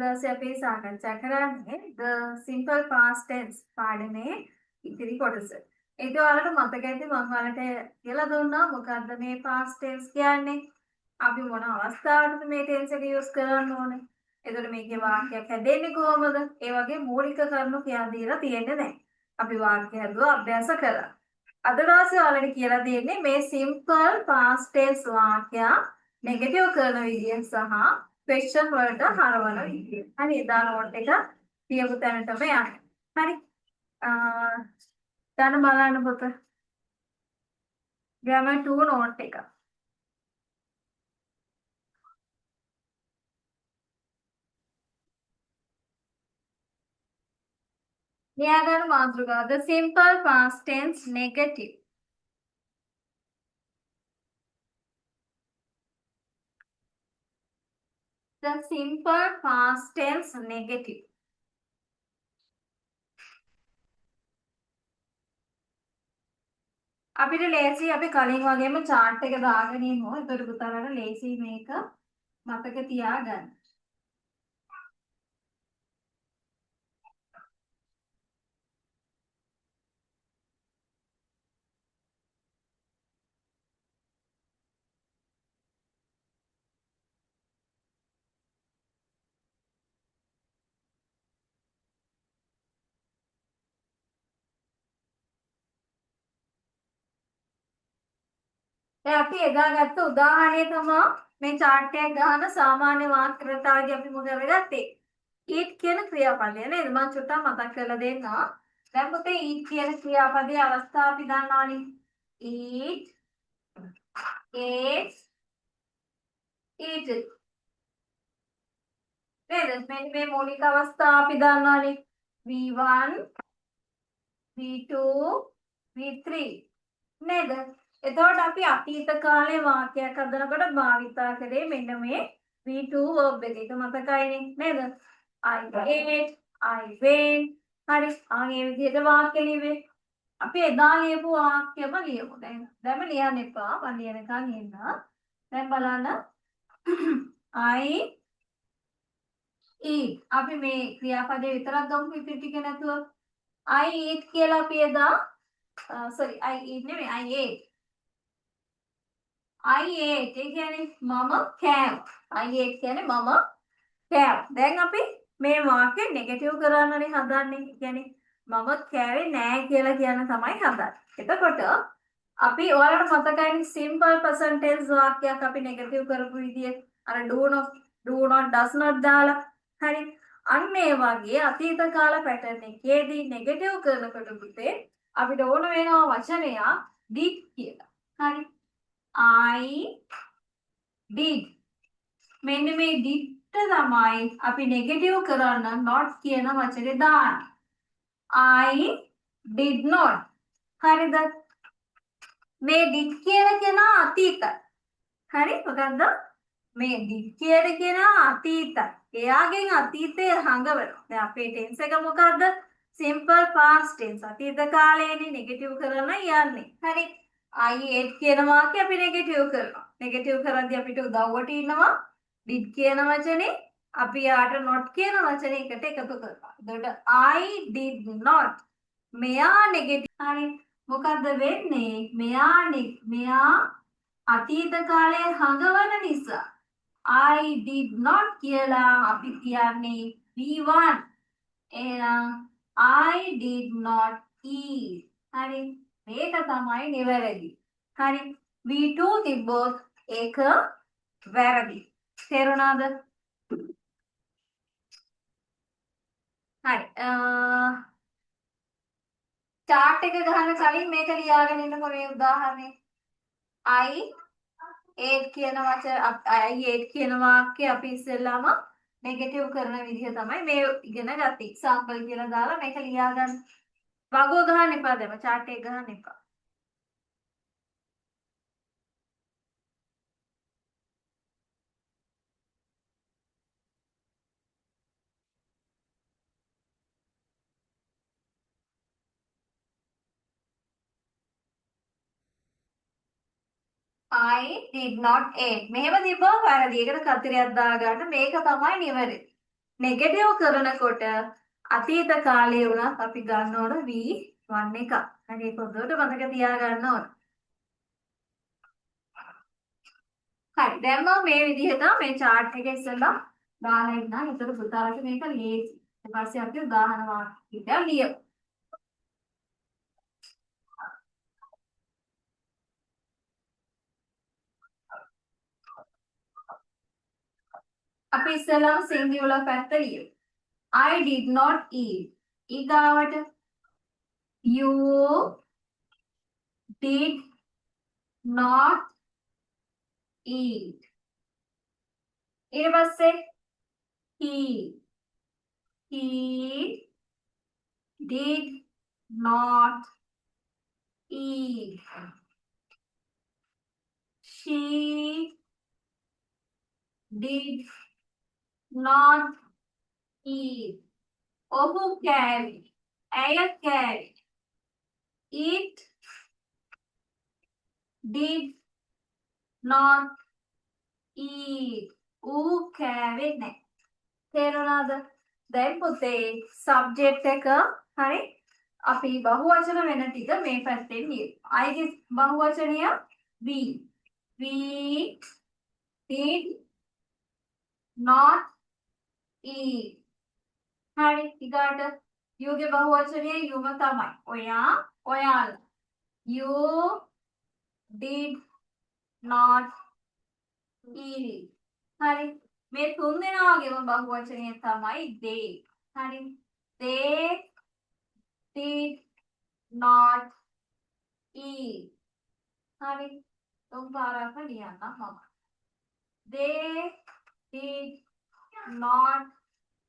දාසේ අපි සාකච්ඡා කරන්නේ the simple past tense පාඩමේ ඉතිරි කොටස. ඒක ඔයාලට මතක ඇති මම ඔයාලට කියලා දුන්නා මොකද්ද මේ past tense කියන්නේ? අපි මොන අවස්ථාවකටද මේ tense එක use කරන්න ඕනේ? එතකොට මේකේ වාක්‍යයක් හැදෙන්නේ කොහොමද? ඒ වගේ මූලික කරුණු කියලා දීලා තියෙන්නේ නැහැ. අපි වාක්‍ය හදුවා අභ්‍යාස කළා. අද දවසේ ඔයාලට කියලා දෙන්නේ මේ simple past tense වාක්‍ය negative කරන විදිය සහ question වලට හරවන විදිය. හරි එදා නෝට් එක තියපු තැනටම යන්න. හරි. දැන් බලන්න පොත. grammar 2 නෝට් එක. ලියාගන්න මාතෘකාව the simple past tense negative. The simple past tense negative. අපිට ලේසි අපි කලින් වගේම chart එක දාගෙන ඉමු. ඒතර පුතාලට ලේසි මේක මතක තියාගන්න. දැන් අපි එදා ගත්ත උදාහරණය තමයි මේ chart එක ගහන සාමාන්‍ය වාක්‍ය රටාවේදී අපි මොකද ගත්තේ? eat කියන ක්‍රියාපදය නේද? මම චුට්ටක් මතක් කරලා දෙන්නම්. දැන් පුතේ eat කියන ක්‍රියාපදයේ අවස්ථා අපි දන්නවනේ. eat, ate, eaten. නේද? මෙන්න මේ මූලික අවස්ථා අපි දන්නවනේ. V1, V2, V3 නේද? එතකොට අපි අතීත කාලේ වාක්‍යයක් හදනකොට භාවිතා කරේ මෙන්න මේ V2 verb එක. ඒක මතකයිනේ නේද? I ate, I went. හරි. ආගේ විදිහට වාක්‍ය ලියුවේ. අපි එදා ලියපු වාක්‍යම ලියමු. දැන් ලියන්න එපා. මම ලියනකන් ඉන්න. දැන් බලන්න I eat. අපි මේ ක්‍රියාපදේ විතරක් ගමු ඉතින් ටික නැතුව. I eat කියලා අපි එදා sorry I eat නෙමෙයි I ate. I ate ඒ කියන්නේ මම කෑවා. I ate කියන්නේ මම කෑවා. දැන් අපි මේ වාක්‍ය නෙගටිව් කරන්නනේ හදන්නේ. කියන්නේ මම කෑවේ නෑ කියලා කියන තමයි හදන්නේ. එතකොට අපි ඔයාලට මතකයිනේ simple present tense වාක්‍යයක් අපි නෙගටිව් කරපු විදිය අර do not does not දාලා හරි අන්න ඒ වගේ අතීත කාල පැටර්න් එකේදී නෙගටිව් කරනකොට පුතේ අපිට ඕන වෙනවා වචනයක් did කියලා. හරි I did. මෙන්න මේ did තමයි අපි නෙගටිව් කරන්න not කියන වචනේ දාන්නේ. I did not. හරිද? මේ did කියන කෙනා අතීතයි. හරි මොකද්ද? මේ did කියන කෙනා අතීතයි. එයාගෙන් අතීතය හඟවනවා. දැන් අපේ tense එක මොකද්ද? simple past tense. අතීත කාලයේදී නෙගටිව් කරන යන්නේ. හරි. I ate කියන වාක්‍ය අපි නෙගටිව් කරනවා. නෙගටිව් කරද්දී අපිට උදව්වට ඉන්නවා did කියන වචනේ අපි යාට not කියන වචනේ එකට එකතු කරනවා. එතකොට I did not. මෙයා නෙගටිව්. හරි. මොකද්ද වෙන්නේ? මෙයා අතීත කාලයේ හඟවන නිසා I did not කියලා අපි කියන්නේ V1. එහෙනම් I did not eat. හරි. මේක තමයි නිවැරදි. හරි. V2 තිබ්බොත් ඒක වැරදි. තේරුණාද? හරි. chart එක ගහන්න කලින් මේක ලියාගෙන ඉන්නකො මේ උදාහරණේ. I ate කියන වාක්‍ය අපි ඉස්සෙල්ලාම නෙගටිව් කරන විදිහ තමයි මේ ඉගෙන ගත්තේ. එක්සැම්පල් කියලා දාලා මේක ලියා ගන්න. වගෝ ගහන්න එපා දැන් chart එක ගහන්න එපා. I did not eat. මෙහෙම තිබ්බම වැරදි. ඒකට කතරයක් දාගන්න. මේක තමයි නිවැරදි. නෙගටිව් කරනකොට අතීත කාලයේ වුණත් අපි ගන්න ඕන V1 එක. හරි ඒක හොඳට මතක තියාගන්න ඕන. හරි දැන් මම මේ විදිහට මේ chart එක ඉස්සෙල්ලා දාලා ඉන්නම්. ඒතර පුතාලට මේක ලේසි. ඊට පස්සේ අපි උදාහරණ වාක්‍යයක් ලියමු. අපි ඉස්සෙල්ලාම singular පැත්ත ලියමු. I did not eat. ඊගාවට you did not eat. ඊට පස්සේ he did not eat. She did not eat. ඔහු කෑවේ. ඇය කෑවේ. It did not eat. ඌ කෑවේ නැහැ. තේරුණාද? දැන් පුතේ subject එක හරි අපි බහුවචන වෙන ටික මේ පැත්තෙන් ලියමු. I ගේ බහුවචනය we. We did not eat. හරි ඊගාට you ගේ බහුවචනය youම තමයි. ඔයා ඔයාලා. You did not eat. හරි මේ තුන් දෙනාගේම බහුවචනය තමයි they. හරි they did not eat. හරි තුන් පාරක් ලියන්නම් මම. they did not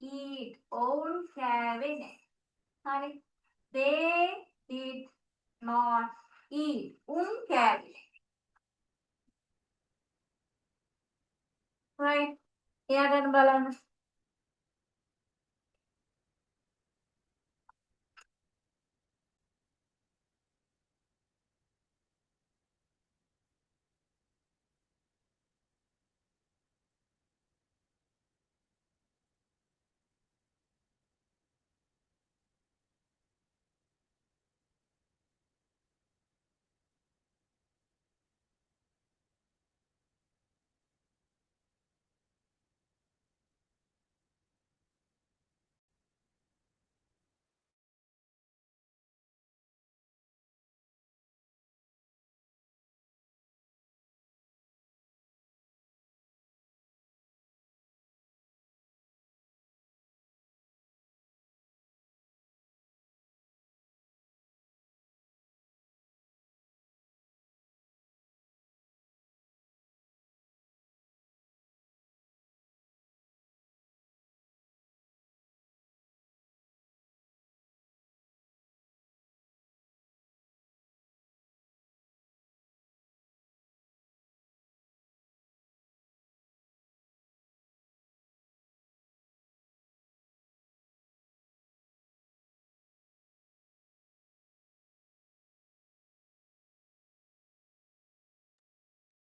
eat. ඔවුන් කෑවේ නැහැ. හරි they did not eat. උන් කෑවේ. right එයාට බලන්න.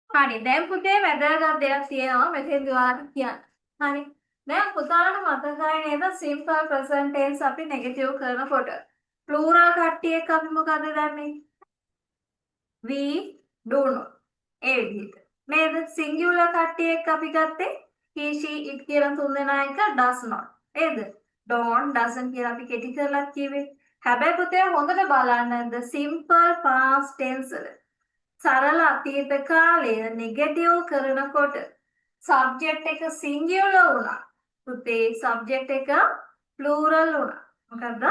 හරි දැන් පුතේ වැදගත් දෙයක් තියෙනවා මෙතෙන්දී ඔයාලට කියන්න. හරි දැන් පුතාලට මතකයි නේද simple present tense අපි නෙගටිව් කරනකොට plural කට්ටියක් අපි මොකද දන්නේ? we do not. ඒ විදිහට. නේද? singular කට්ටියක් අපි ගත්තේ he she it කියලා තුන් දෙනා එක does not. නේද? don't doesn't කියලා අපි කෙටි කරලා කිව්වේ. හැබැයි පුතේ හොඳට බලන්න the simple past tense වල සරල අතීත කාලය නෙගටිව් කරනකොට සබ්ජෙක්ට් එක සිංගියුලර් වුණා. පුතේ සබ්ජෙක්ට් එක ප්ලූරල් වුණා. මොකද්ද?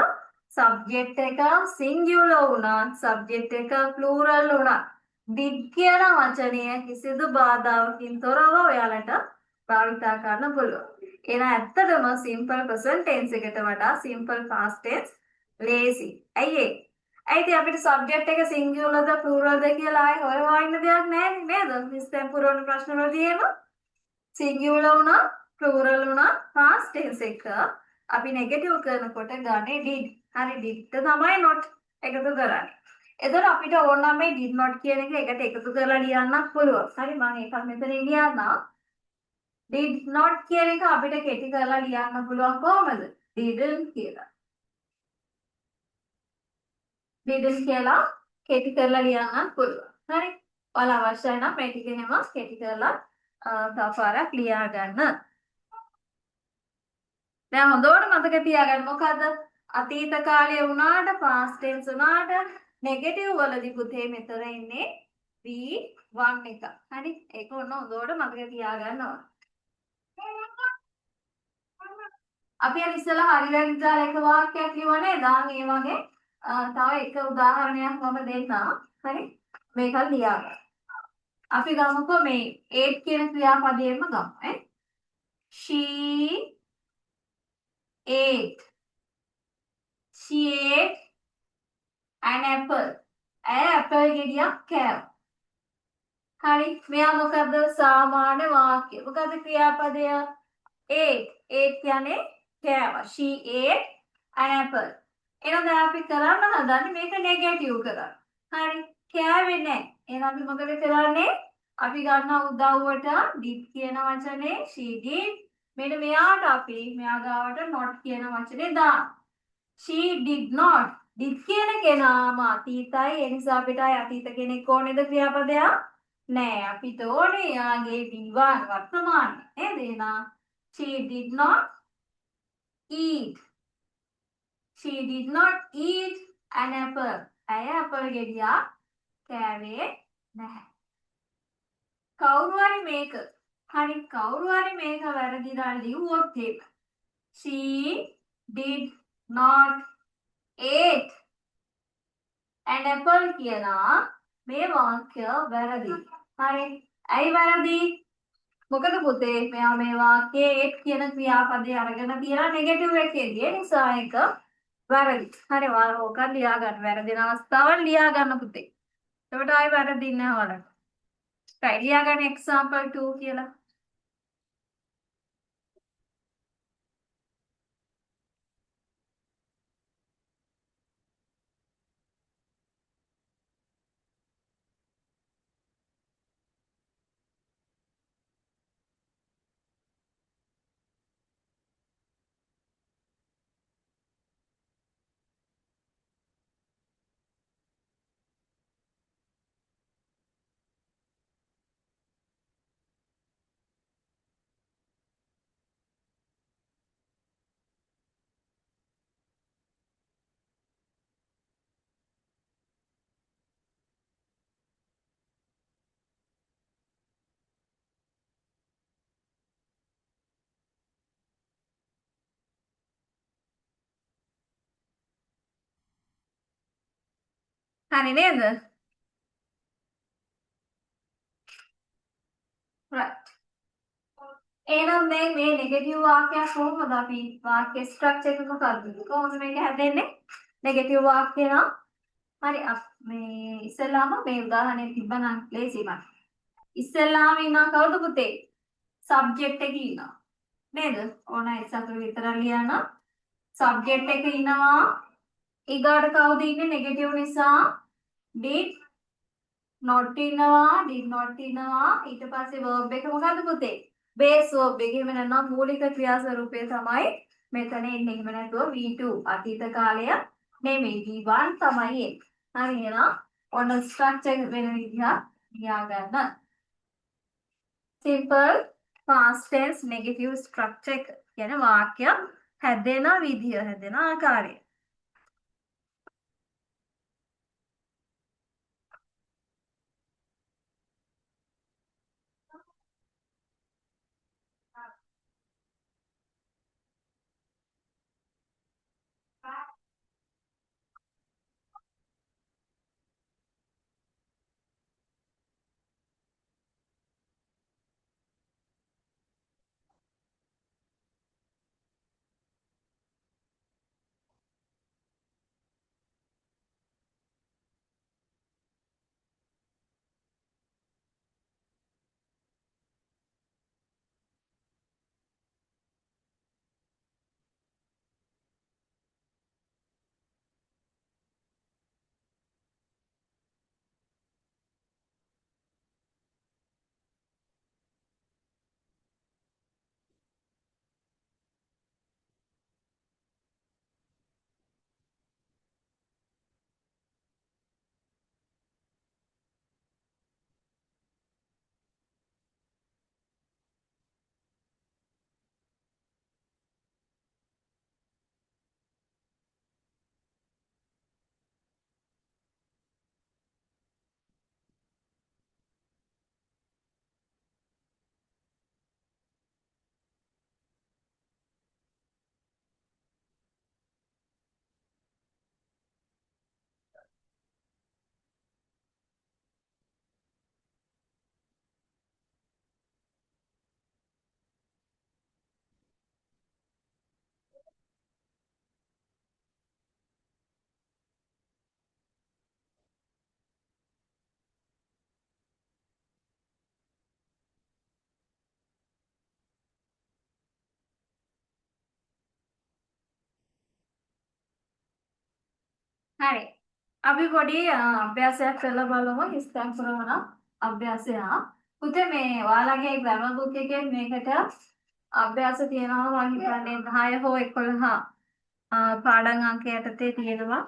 සබ්ජෙක්ට් එක සිංගියුලර් වුණා. සබ්ජෙක්ට් එක ප්ලූරල් වුණා. did කියන වචනය කිසිදු බාධාවකින් තොරව ඔයාලට භාවිතා කරන්න පුළුවන්. එහෙනම් ඇත්තටම simple present tense එකට වඩා simple past tense lazy. ඇයි ඒ? ඇයිද අපිට සබ්ජෙක්ට් එක සිංගියුලර්ද ප්ලූරල්ද කියලා ආයේ හොයවා ඉන්න දෙයක් නැහැ නේද? මිස් දැන් පුරවන ප්‍රශ්න වලදී එහෙම සිංගියුලර් වුණා ප්ලූරල් වුණා පාස්ට් ටෙන්ස් එක අපි නෙගටිව් කරනකොට ගන්නේ did. හරි did තමයි not එකතු කරන්නේ. එතකොට අපිට ඕන නම් මේ did not කියන එක එකට එකතු කරලා ලියන්නත් පුළුවන්. හරි මම ඒකත් මෙතන ලියන්නම්. did not කියන එක අපිට කෙටි කරලා ලියන්න පුළුවන් කොහමද? didn't කියලා. didn't කියලා කෙටි කරලා ලියන්න පුළුවන්. හරි. ඔයාලා අවශ්‍ය නම් මේ ටික එහෙම කෙටි කරලා තව පාරක් ලියා ගන්න. දැන් හොඳට මතක තියාගන්න මොකද අතීත කාලයේ වුණාට past tense වුණාට නෙගටිව් වලදී පුතේ මෙතන ඉන්නේ V1 එක. හරි. ඒක ඔන්න හොඳට මතක තියාගන්න ඕන. අපි අර ඉස්සෙල්ලා හරි වැරදි දාලා එක වාක්‍යයක් ලියවනේ. දැන් ඒ වගේ තව එක උදාහරණයක් මම දෙන්නම්. හරි. මේක ලියා ගන්න. අපි ගමුකෝ මේ 8 කියන ක්‍රියාපදයෙන්ම ගමු. She ate. She ate an apple. ඇය ඇපල් ගෙඩියක් කෑවා. හරි. මෙයා මොකද්ද? සාමාන්‍ය වාක්‍ය. මොකද්ද ක්‍රියාපදය? ate. ate කියන්නේ කෑවා. She ate an apple. එහෙනම් දැන් අපි කරන්න හදන්නේ මේක නෙගටිව් කරන්න. හරි. කෑවේ නැහැ. එහෙනම් අපි මොකද කරන්නේ? අපි ගන්නවා උදව්වට did කියන වචනේ she did. මෙන්න මෙයාට අපි මෙයා ගාවට not කියන වචනේ දාන්න. She did not. did කියන කෙනාම අතීතයි. ඒ නිසා අපිට අතීත කෙනෙක් ඕනේද ක්‍රියාපදයක්? නෑ. අපිට ඕනේ යාගේ V1 වර්තමාන. නේද? එහෙනම් she did not eat. She did not eat an apple. ඇය අපල් ගෙඩියක් කෑවේ නැහැ. කවුරු හරි මේක වැරදිලා ලිව්වොත් එහෙම she did not ate an apple කියලා මේ වාක්‍ය වැරදි. හරි. ඇයි වැරදි? මොකද පුතේ මෙයා මේ වාක්‍යයේ ate කියන ක්‍රියාපදේ අරගෙන තියලා නෙගටිව් එකේදී. ඒ නිසා ඒක වැරදි. හරි. ඔයාලා ඕක ලියා ගන්න. වැරදින අවස්ථාවල් ලියා ගන්න පුතේ. එතකොට ආයෙ වැරදින්නේ නැහැ ඔයාලට. right ලියා ගන්න example 2 කියලා. හරි නේද? right. එහෙනම් දැන් මේ නෙගටිව් වාක්‍යයක් කොහොමද අපි වාක්‍ය ස්ට්‍රක්චර් එක මොකක්ද? කොහොමද මේක හැදෙන්නේ? නෙගටිව් වාක්‍ය නම් හරි මේ ඉස්සෙල්ලාම මේ උදාහරණය තිබ්බනම් ලේසියි. ඉස්සෙල්ලාම ඉන්නවා කවුද පුතේ? සබ්ජෙක්ට් එකේ ඉන්නවා. නේද? ඕන එක්සැම්පල් විතර ලියන්න. සබ්ජෙක්ට් එක ඉන්නවා. ඊගාට කවුද ඉන්නේ නෙගටිව් නිසා? did not ඉන්නවා. ඊට පස්සේ verb එක මොකද්ද පුතේ? base verb එක. එහෙම නැත්නම් මූලික ක්‍රියා ස්වරූපය තමයි මෙතන එන්නේ. එහෙම නැතුව V2 අතීත කාලය නෙමෙයි V1 තමයි එන්නේ. හරි එහෙනම් ඔන්න ස්ට්‍රක්චර් වෙන විදිහක් ලියා ගන්න. simple past tense negative structure කියන වාක්‍ය හැදෙන විදිය හැදෙන ආකාරය. හරි. අපි පොඩි අභ්‍යාසයක් කරලා බලමු විස්තර කරන අභ්‍යාසය. පුතේ මේ ඔයාලගේ ග්‍රැමර් බුක් එකේ මේකට අභ්‍යාස තියෙනවා මම හිතන්නේ 10 හෝ 11 පාඩම් අංක යටතේ තියෙනවා.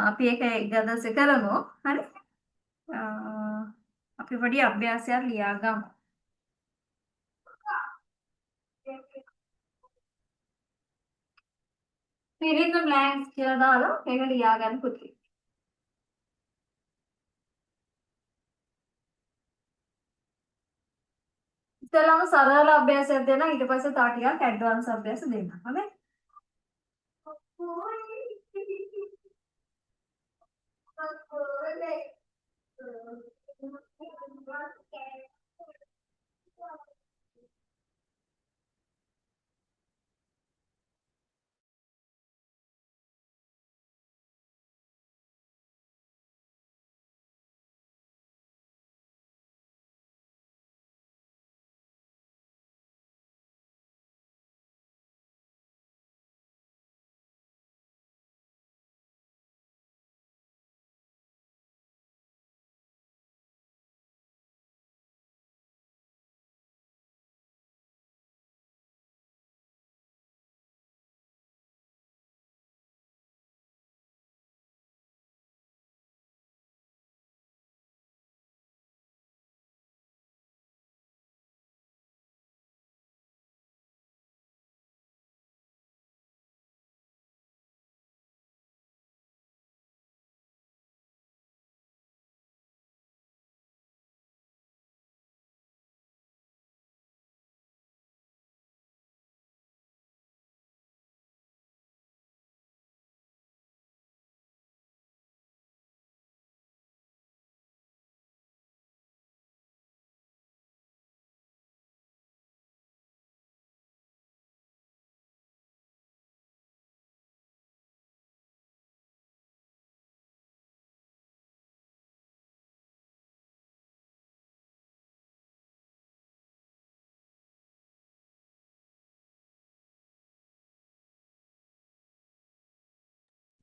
අපි ඒක එක දවසේ කරමු. හරි. අ, අපි පොඩි අභ්‍යාසයක් ලියාගමු. fill in the blanks කියලා දාලා ඒක ලියාගන්න පුතේ. ඉතලම සරල අභ්‍යාසයක් දෙන්න ඊට පස්සේ තව ටිකක් ඇඩ්වාන්ස් අභ්‍යාස දෙන්න. හරි?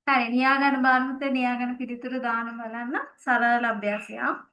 හරි ලියාගන්න බලන්න පුතේ ලියාගන්න පිළිතුරු දාන්න බලන්න සරල අභ්‍යාසයක්.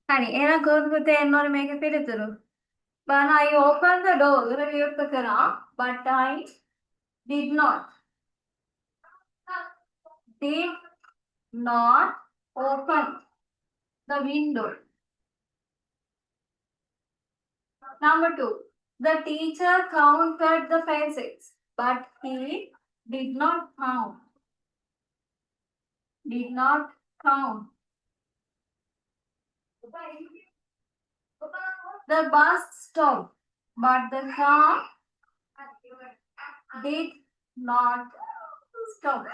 හරි එහෙනම් කොහොමද පුතේ එන්න ඕනේ මේකේ පිළිතුරු? When I opened the door විවෘත කරා but I did not open the window. Number two, the teacher counted the pencils but he did not count. Did not count. The bus stopped but the car did not stop.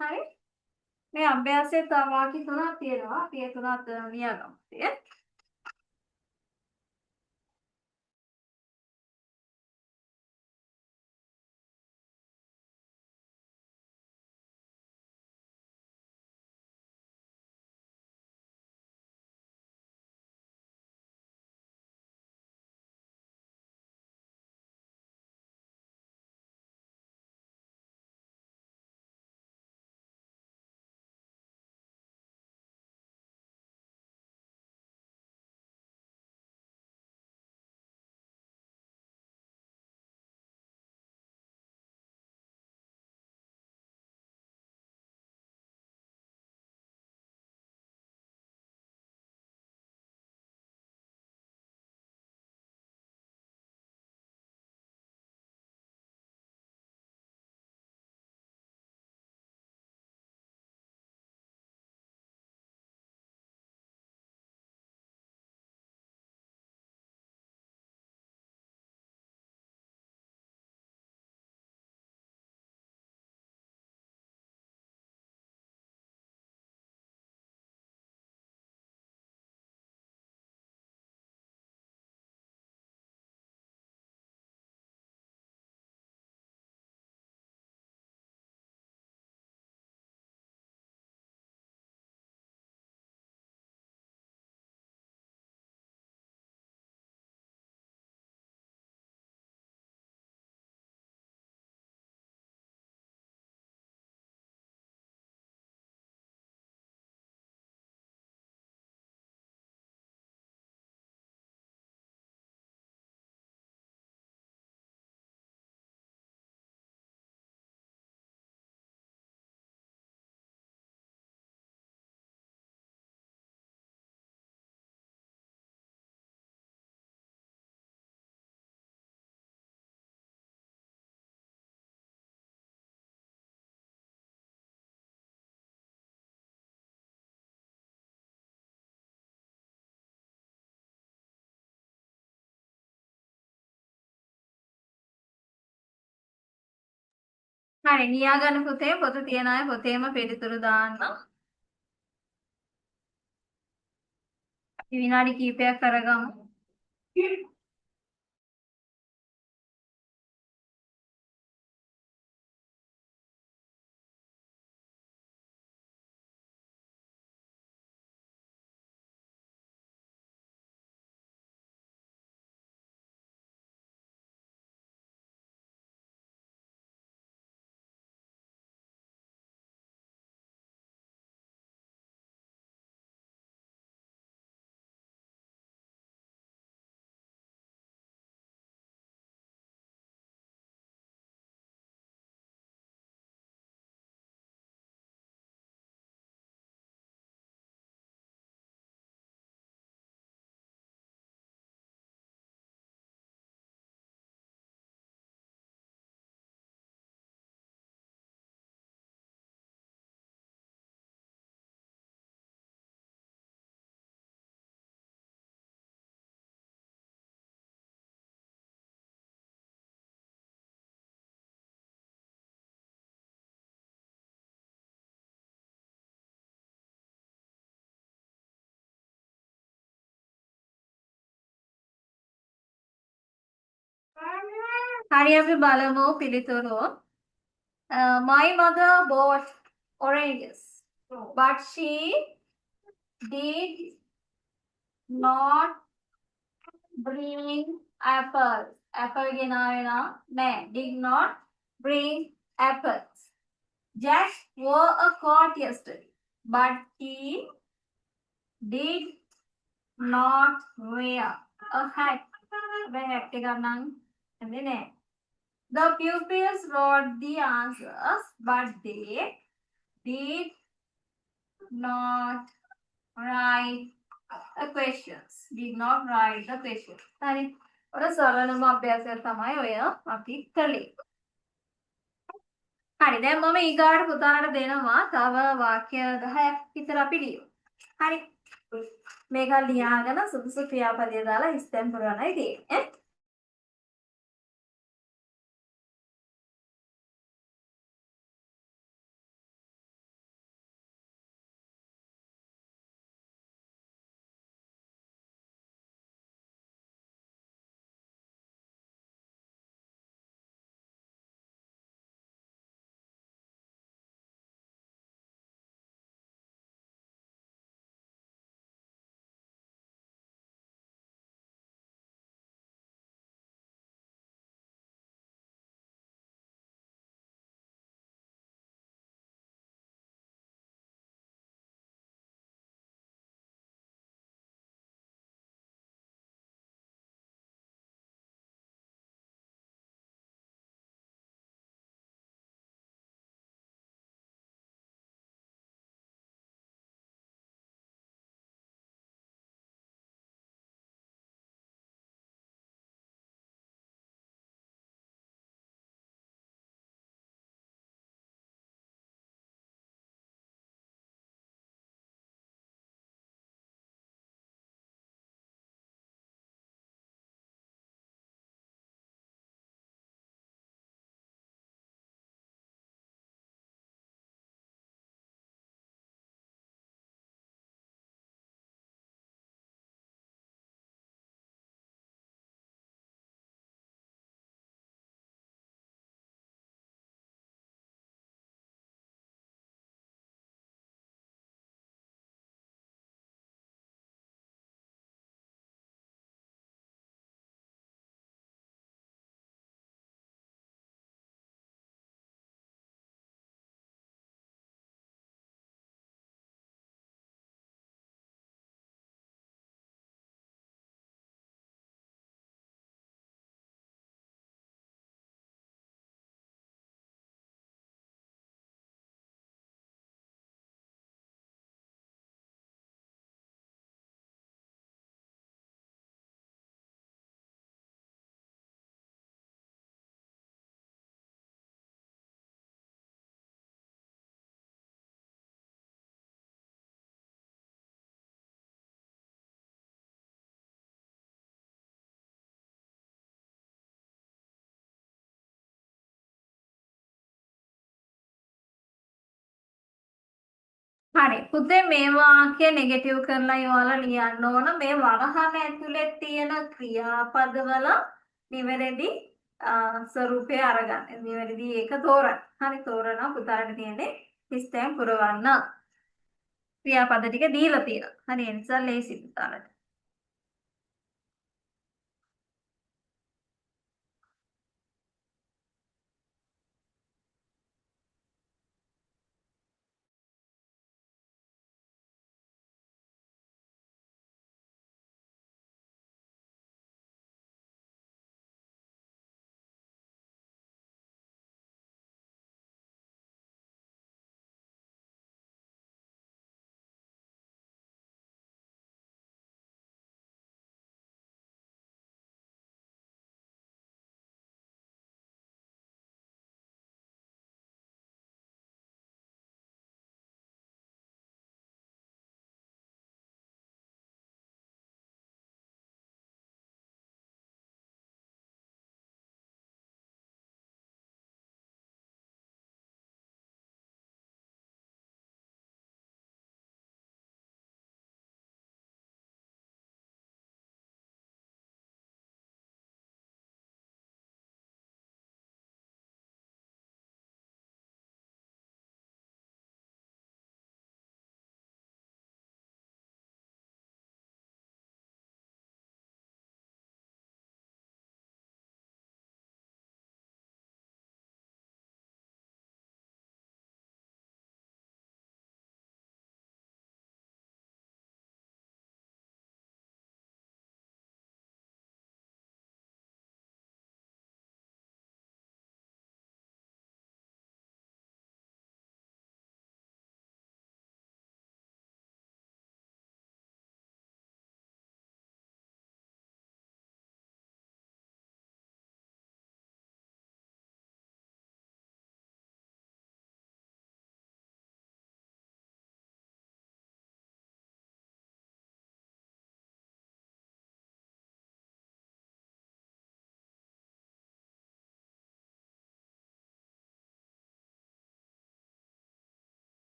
හරි මේ අභ්‍යාසයේ තව වාක්‍ය තුනක් තියෙනවා. අපි ඒ තුනත් ලියගමු. හරි ලියා ගන්න පුතේ පොත තියන අය පොතේම පිළිතුරු දාන්න. අපි විනාඩි කිහිපයක් කරගමු. හරි අපි බලමු පිළිතුරු. My mother bought oranges but she did not bring apples. Apple ගෙනාවේ නෑ. Did not bring apples. Jack wore a coat yesterday, but he did not wear a hat. The hat එක නම් එන්නේ නෑ. The pupils wrote the answers, but they did not write the questions. Did not write the questions. හරි. ඔර සරලම අභ්‍යාසයක් තමයි ඔය අපි කළේ. හරි. දැන් මම ඊගාට පුතාලට දෙනවා තව වාක්‍ය 10ක් විතර අපි ලියමු. හරි. මේක ලියාගෙන සුදුසු ක්‍රියාපදය දාලා ඉස්තෙන් පුරවන්නයි තියෙන්නේ. හරි. පුතේ මේ වාක්‍ය නෙගටිව් කරලා ඔයාලා ලියන්න ඕන මේ වරහන ඇතුලේ තියෙන ක්‍රියාපදවල නිවැරදි ස්වරූපය අරගන්න. නිවැරදි ඒක තෝරන්න. හරි තෝරනවා පුතාලට තියෙන්නේ හිස්තැන් පුරවන්න. ක්‍රියාපද ටික දීලා තියෙනවා. හරි ඒ නිසා ලේසි පුතාලට.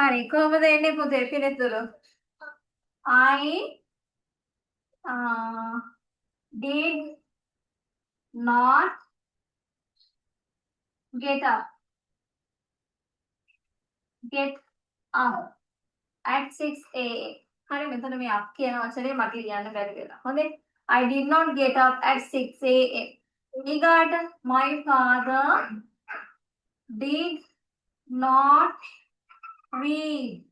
හරි කොහොමද එන්නේ පුතේ පිළිතුරු? I did not get up get up at 6 a.m. හරි මෙතන මේ up කියන වචනේ මට ලියන්න බැරි වෙලා. හොඳේ. I did not get up at 6 a.m. ඊගාට my father did not read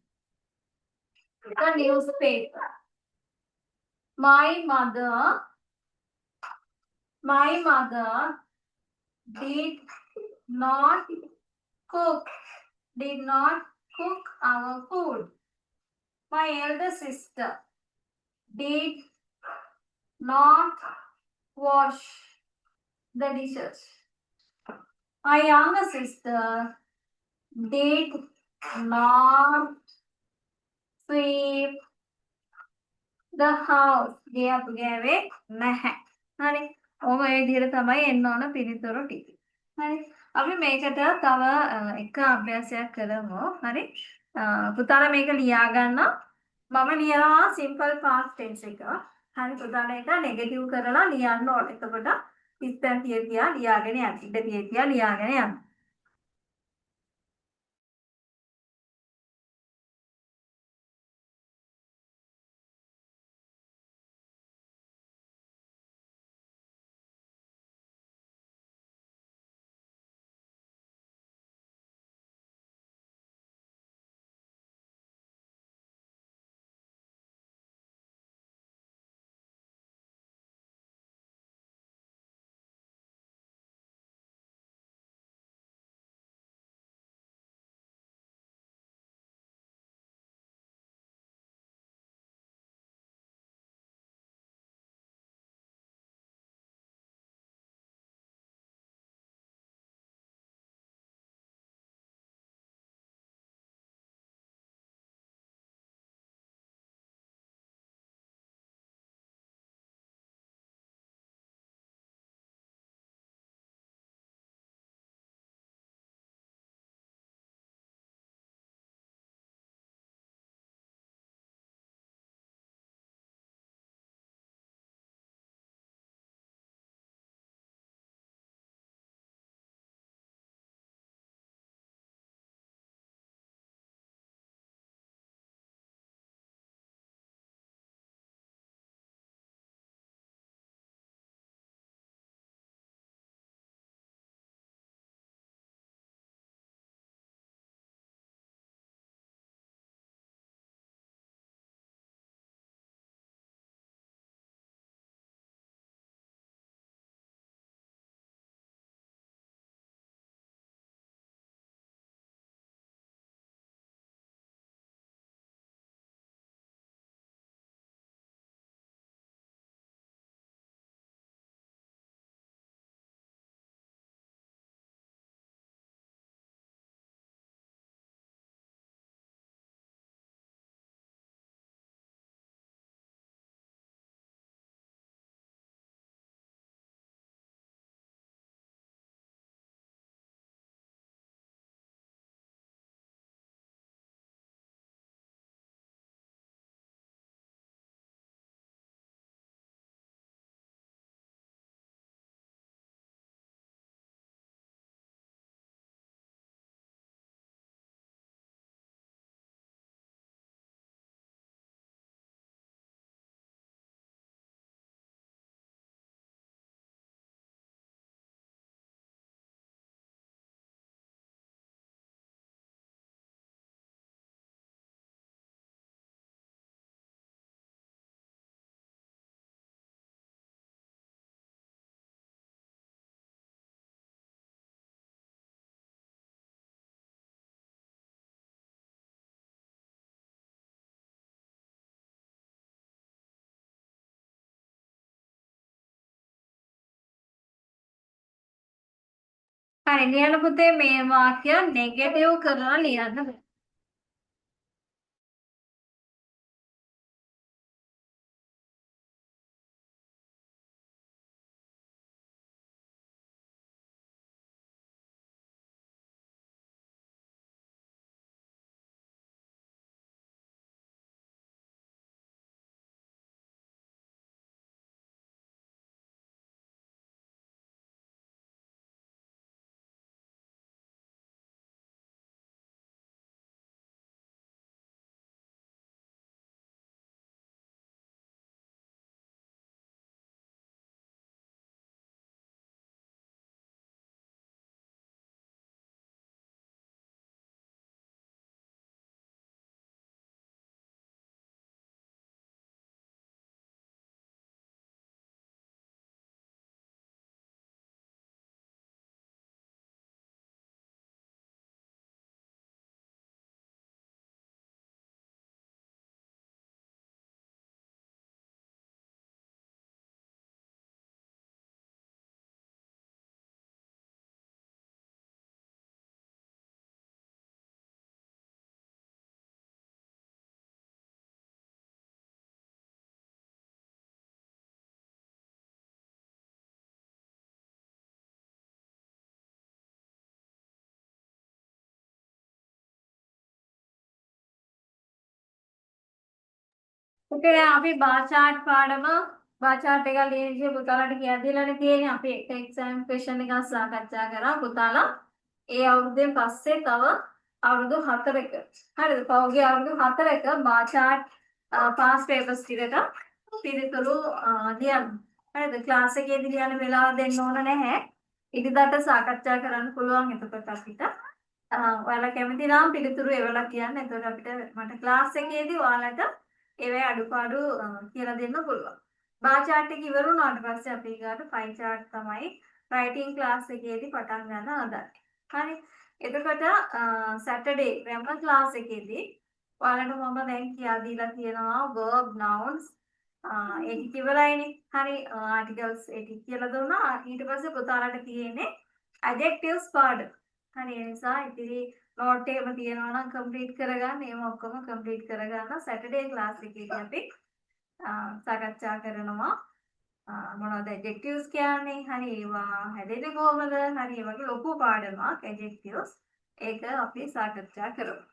the newspaper. My mother did not cook did not cook our food. My elder sister did not wash the dishes. My younger sister did not sweep the house. ගියපු ගෑවේ නැහැ. හරි. ඔහොම ඒ විදිහට තමයි එන්න ඕන පිළිතුරු ටික. හරි. අපි මේකට තව එක අභ්‍යාසයක් කරමු. හරි. පුතාලා මේක ලියා ගන්න. මම ලියනවා simple past tense එක. හරි පුතාලා ඒක නෙගටිව් කරලා ලියන්න ඕන. එතකොට ඉස්සන් තියා ලියාගෙන යන්න. ඉඳ තියා ලියාගෙන යන්න. හරි ලියන්න පුතේ මේ වාක්‍ය නෙගටිව් කරලා ලියන්න. Okay, දැන් අපි bar chart පාඩම bar chart එක ලියන විදිහ පුතාලට කියලා දීලානේ තියෙන්නේ. අපි එක exam question එකක් සාකච්ඡා කරා පුතාලා. ඒ අවුරුද්දෙන් පස්සේ තව අවුරුදු 4ක. හරිද? පහුගිය අවුරුදු 4ක bar chart past papers ටිකට පිළිතුරු ලියන්න. හරිද? ක්ලාස් එකේදී ලියන්න වෙලාව දෙන්න ඕන නැහැ. ඉදිරියට සාකච්ඡා කරන්න පුළුවන් එතකොට අපිට. ඔයාලා කැමති නම් පිළිතුරු එවලා කියන්න. එතකොට අපිට මට ක්ලාස් එකේදී ඔයාලට ඒවැ අඩුපාඩු කියලා දෙන්න පුළුවන්. බාර් chart එක ඉවර වුණාට පස්සේ අපි ඊගාට pie chart තමයි writing class එකේදී පටන් ගන්න හදන්නේ. හරි. එතකොට Saturday grammar class එකේදී ඔයාලට මම දැන් කියා දීලා තියෙනවා verb nouns ඒක ඉවරයිනේ. හරි articles ඒක කියලා දුන්නා. ඊට පස්සේ පුතාලට තියෙන්නේ adjectives පාඩම. හරි ඒ නිසා ඉතිරි නෝට් එකම තියෙනවා නම් කම්ප්ලීට් කරගන්න. ඒව ඔක්කොම කම්ප්ලීට් කරගන්න. සැටර්ඩේ ක්ලාස් එකේදී අපි සාකච්ඡා කරනවා මොනවද ඇඩ්ජෙක්ටිව්ස් කියන්නේ. හරි ඒවා හැදෙන්නේ කොහොමද? හරි ඒ වගේ ලොකු පාඩමක් ඇඩ්ජෙක්ටිව්ස්. ඒක අපි සාකච්ඡා කරමු.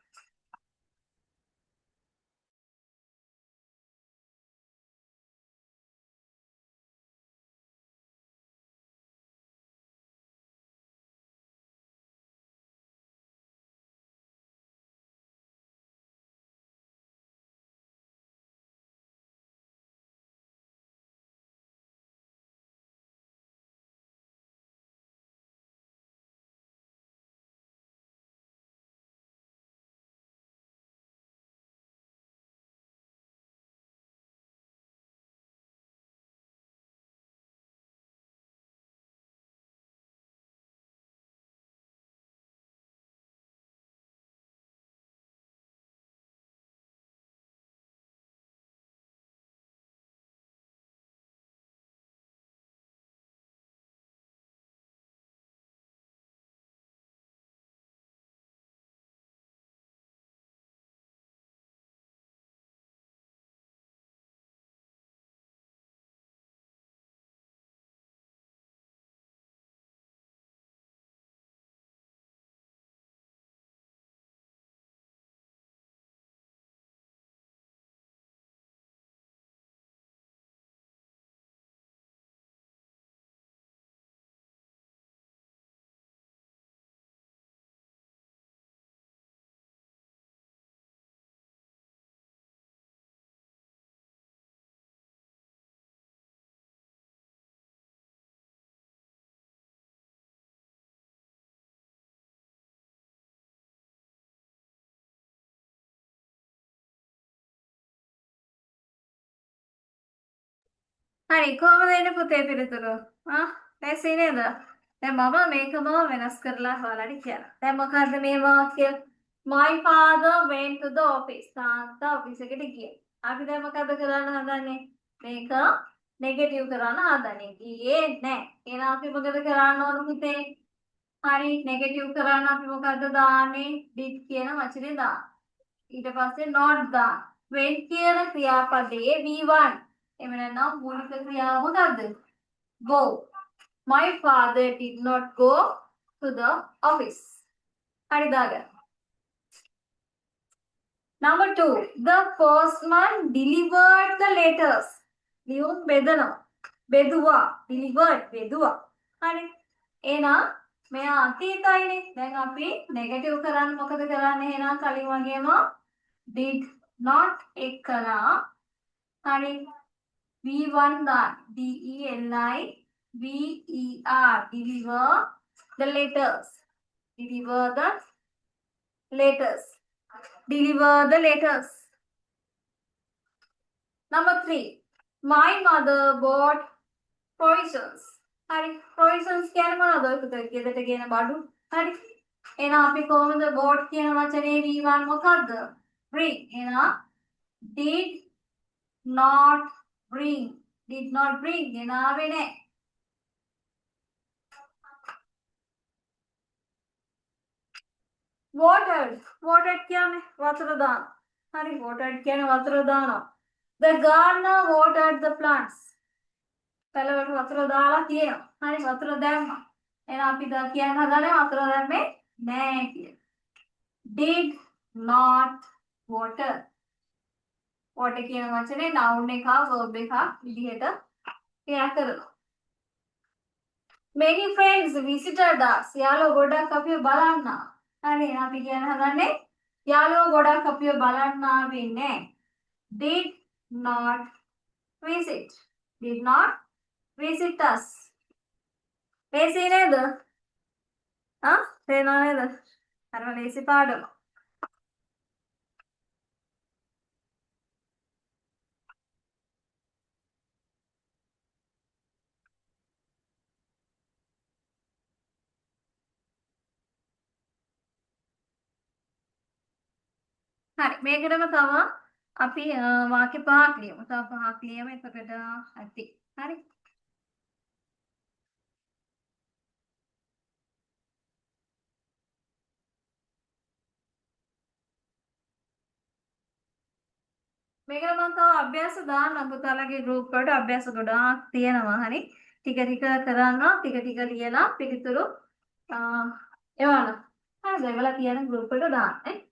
හරි කොහොමද එන්නේ පුතේ පිළිතුරු? ලෑස්ති නේද? දැන් මම මේකම වෙනස් කරලා ඔයාලට කියනවා. දැන් මොකද්ද මේ වාක්‍ය? My father went to the office. තාත්තා ඔෆිස් එකට ගියා. අපි දැන් මොකද කරන්න හදන්නේ? මේක නෙගටිව් කරන්න හදන්නේ. ගියේ නැහැ. එහෙනම් අපි මොකද කරන්න ඕන පුතේ? හරි නෙගටිව් කරන්න අපි මොකද්ද දාන්නේ? did කියන වචනේ දාන්න. ඊට පස්සේ not දාන්න. went කියන ක්‍රියාපදයේ V1 එහෙම නැත්නම් මූලික ක්‍රියාව මොකද්ද? Go. My father did not go to the office. හරි දාගන්න. Number 2. The postman delivered the letters. ලියුම් බෙදනවා. බෙදුවා. Delivered බෙදුවා. හරි. එහෙනම් මෙයා අතීතයිනේ. දැන් අපි නෙගටිව් කරන්න මොකද කරන්නේ? එහෙනම් කලින් වගේම did not එක් කරා. හරි. V1 දාන්න. DELIVER. Deliver the letters. Deliver the letters. Deliver the letters. Number 3. My mother bought provisions. හරි. provisions කියන්නේ මොනවද? ඔය පුතේ ගෙදරට ගෙන බඩු. හරි. එහෙනම් අපි කොහොමද bought කියන වචනේ V1 මොකද්ද? bring. එහෙනම් did not bring. Did not bring. ගෙනාවේ නැහැ. watered. watered කියන්නේ වතුර දාන. හරි watered කියන්නේ වතුර දානවා. The gardener watered the plants. පළවලට වතුර දාලා තියෙනවා. හරි වතුර දැම්මා. එහෙනම් අපි දා කියන්න හදන්නේ වතුර දැම්මේ නැහැ කියලා. Did not water. what කියන වචනේ noun එකක් verb එකක් විදිහට ක්‍රියා කරනවා. Many friends visited us. යාළුවෝ ගොඩක් අපිව බලන්න. හරි අපි කියන හදන්නේ යාළුවෝ ගොඩක් අපිව බලන්න ආවේ නැහැ. Did not visit. Did not visit us. ලේසි නේද? තේරෙනව නේද? අර ලේසි පාඩම. හරි මේකටම තව අපි වාක්‍ය පහක් ලියමු. තව පහක් ලියමු එතකොට ඇති. හරි. මේකට මම තව අභ්‍යාස දාන්නම් පුතාලගේ group වලට අභ්‍යාස ගොඩාක් තියෙනවා. හරි. ටික ටික කරනවා ටික ටික ලියලා පිළිතුරු එවන්න. හරිද? ඒවලා කියන group එකට දාන්න.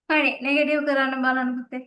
හරි නෙගටිව් කරන්න බලන්න පුතේ.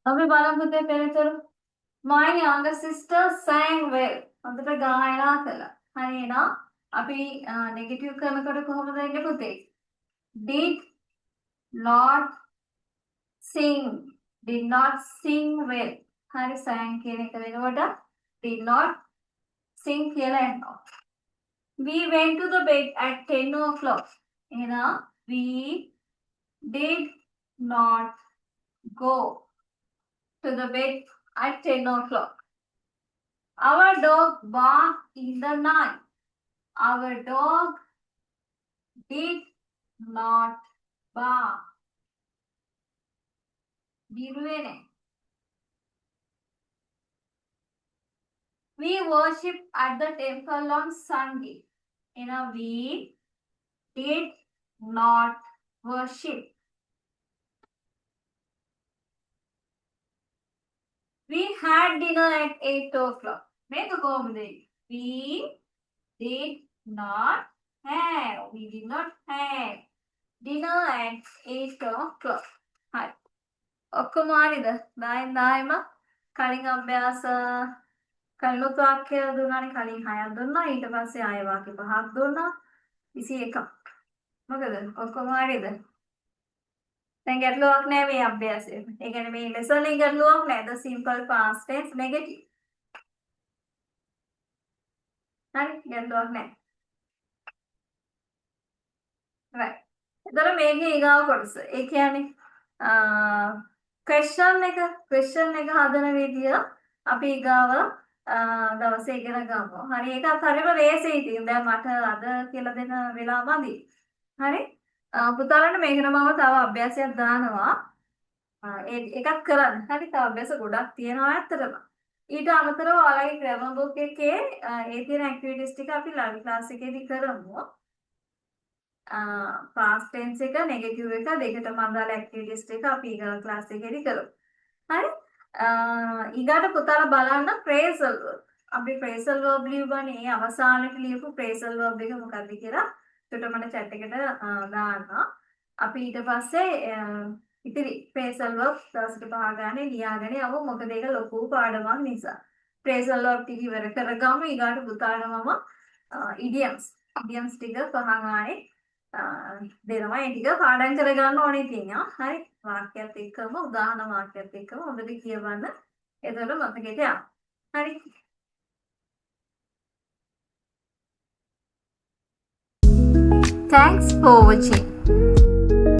අපි බලමු පුතේ පෙරතරු. My younger sister sang well. හොඳට ගායනා කළා. හරි එහෙනම් අපි නෙගටිව් කරනකොට කොහොමද එන්නේ පුතේ? Did not sing. Did not sing well. හරි sang කියන එක වෙනකොට did not sing කියලා එනවා. We went to the bed at 10 o'clock. එහෙනම් we did not go to the bed at 10 o'clock. Our dog barked in the night. Our dog did not bark. දිරුවේනේ. We worship at the temple on Sunday. We did not worship. We had dinner at 8 o'clock. Make a comment. We did not have dinner at 8 o'clock. Hi. ඔක්කොම හරිද? 10ම කලින් අභ්‍යාස කලිනුත් වාක්‍ය දුන්නානේ. කලින් 6ක් දුන්නා. ඊට පස්සේ ආය වාක්‍ය 5ක් දුන්නා. 21ක්. මොකද? ඔක්කොම හරිද? දැන් ගැටලුවක් නැහැ මේ අභ්‍යාසයේ. ඒ කියන්නේ මේ ලෙසන් එකේ ගැටලුවක් නැහැ. The simple past tense negative. හරි ගැටලුවක් නැහැ. right. එතකොට මේකේ ඊගාව කොටස. ඒ කියන්නේ question එක හදන විදිය අපි ඊගාව දවසේ ඉගෙන ගමු. හරි ඒකත් හරියම ලේසියි ඉතින්. දැන් මට අද කියලා දෙන වෙලාව මදි. හරි පුතාලන්ට මේකට මම තව අභ්‍යාසයක් දානවා. ඒකත් කරන්න. හරි තව අභ්‍යාස ගොඩක් තියෙනවා ඇත්තටම. ඊට අමතරව ඔයාලගේ grammar book එකේ ඒ තියෙන activities ටික අපි live class එකේදී කරමු. past tense එක negative එක දෙකටම අදාළ activities ටික අපි ඊගා class එකේදී කරමු. හරි ඊගාට පුතාලා බලන්න phrasal verb. අපි phrasal verb ලියවන්නේ අවසානයේ ලියපු phrasal verb එක මොකක්ද කියලා එතකොට මම chat එකට දාන්නවා. අපි ඊට පස්සේ ඉතිරි phrasal verb දවසට 5 ගානේ ලියාගෙන යමු. මොකද ඒක ලොකු පාඩමක් නිසා. phrasal verb ටික ඉවර කරගමු. ඊගාට පුතාලා මම idioms ටික 5 ගානේ දෙනවා. ඒ ටික පාඩම් කරගන්න ඕනේ තියෙනවා. හරි වාක්‍යයත් එක්කම උදාහරණ වාක්‍යයත් එක්කම හොඳට කියවන්න. එතකොට මතකෙට යනවා. හරි Thanks for watching.